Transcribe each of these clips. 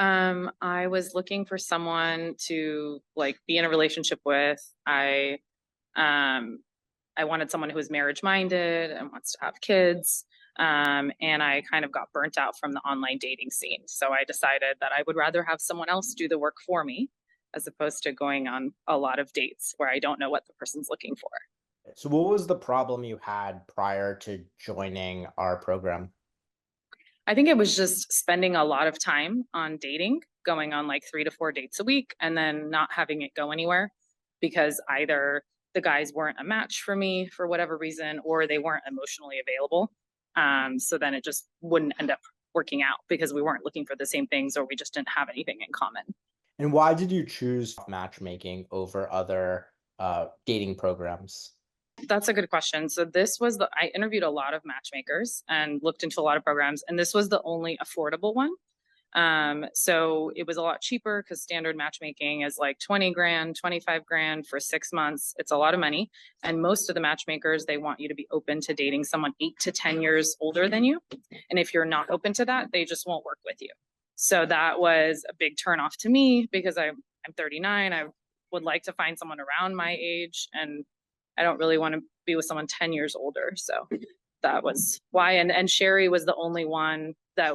I was looking for someone to like be in a relationship with. Um I wanted someone who was marriage minded and wants to have kids. And I kind of got burnt out from the online dating scene. So I decided that I would rather have someone else do the work for me as opposed to going on a lot of dates where I don't know what the person's looking for. So what was the problem you had prior to joining our program? I think it was just spending a lot of time on dating, going on like 3 to 4 dates a week, and then not having it go anywhere because either the guys weren't a match for me for whatever reason, or they weren't emotionally available. So then it just wouldn't end up working out because we weren't looking for the same things or we just didn't have anything in common. And why did you choose matchmaking over other dating programs? That's a good question. So I interviewed a lot of matchmakers and looked into a lot of programs, and this was the only affordable one. So it was a lot cheaper because standard matchmaking is like 20 grand, 25 grand for 6 months. It's a lot of money. And most of the matchmakers, they want you to be open to dating someone 8 to 10 years older than you. And if you're not open to that, they just won't work with you. So that was a big turnoff to me because I'm 39. I would like to find someone around my age, and I don't really want to be with someone 10 years older. So that was why. And Sherry was the only one that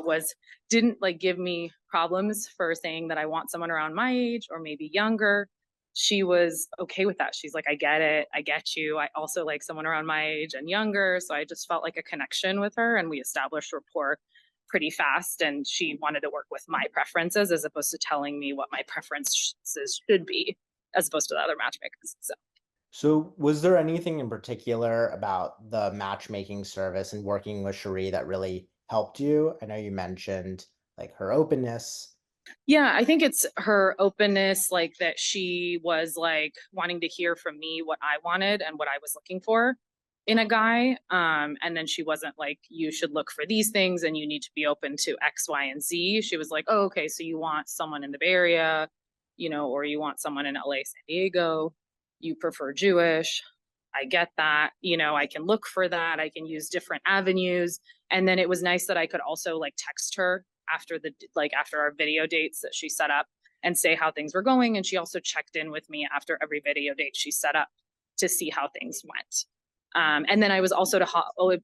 didn't like give me problems for saying that I want someone around my age or maybe younger. She was okay with that. She's like, I get it. I get you. I also like someone around my age and younger. So I just felt like a connection with her, and we established rapport pretty fast. And she wanted to work with my preferences as opposed to telling me what my preferences should be, as opposed to the other matchmakers. So So was there anything in particular about the matchmaking service and working with Cherie that really helped you? I know you mentioned like her openness. yeah, I think it's her openness, like that she was like wanting to hear from me what I wanted and what I was looking for in a guy. And then she wasn't like, you should look for these things and you need to be open to X, Y, and Z. She was like, oh, okay, so you want someone in the Bay Area, or you want someone in LA, San Diego, you prefer Jewish. I get that. I can look for that. I can use different avenues. And then it was nice that I could also like text her after our video dates that she set up and say how things were going. And she also checked in with me after every video date she set up to see how things went. And then I was also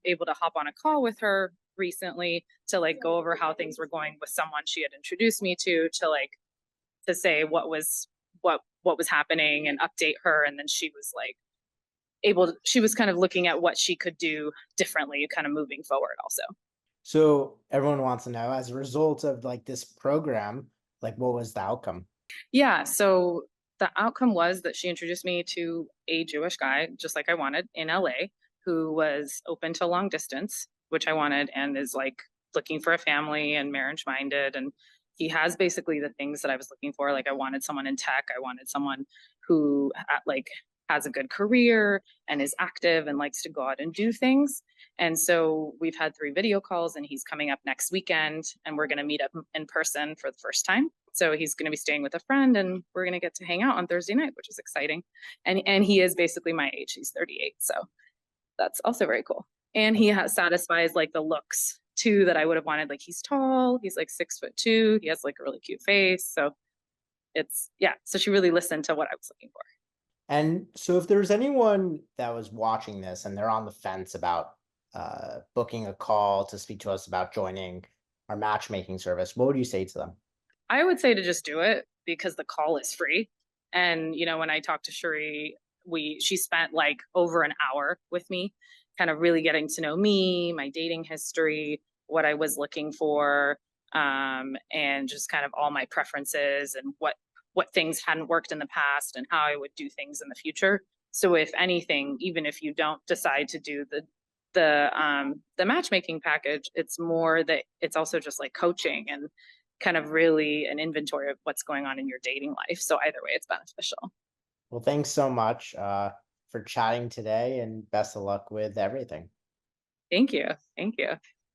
able to hop on a call with her recently to like go over how things were going with someone she had introduced me to like to say what was happening and update her. And then she was like she was kind of looking at what she could do differently, kind of moving forward also. So everyone wants to know, as a result of like this program, like what was the outcome? Yeah. So the outcome was that she introduced me to a Jewish guy, just like I wanted in LA, who was open to long distance, which I wanted, and is like looking for a family and marriage minded. And he has basically the things that I was looking for. Like I wanted someone in tech. I wanted someone who like has a good career and is active and likes to go out and do things. And so we've had 3 video calls, and he's coming up next weekend, and we're going to meet up in person for the first time. So he's going to be staying with a friend, and we're going to get to hang out on Thursday night, which is exciting. And he is basically my age. He's 38. So that's also very cool. And satisfies like the looks too that I would have wanted. Like he's tall, he's like 6'2", he has like a really cute face. So yeah. So she really listened to what I was looking for. And so if there's anyone that was watching this and they're on the fence about booking a call to speak to us about joining our matchmaking service, what would you say to them? I would say to just do it because the call is free. And when I talked to Cherie, she spent like over an hour with me, kind of really getting to know me, my dating history, what I was looking for, and just kind of all my preferences and what things hadn't worked in the past and how I would do things in the future. So if anything, even if you don't decide to do the matchmaking package, it's more that it's also just like coaching and kind of really an inventory of what's going on in your dating life. So either way, it's beneficial. Well, thanks so much for chatting today and best of luck with everything. Thank you. Thank you.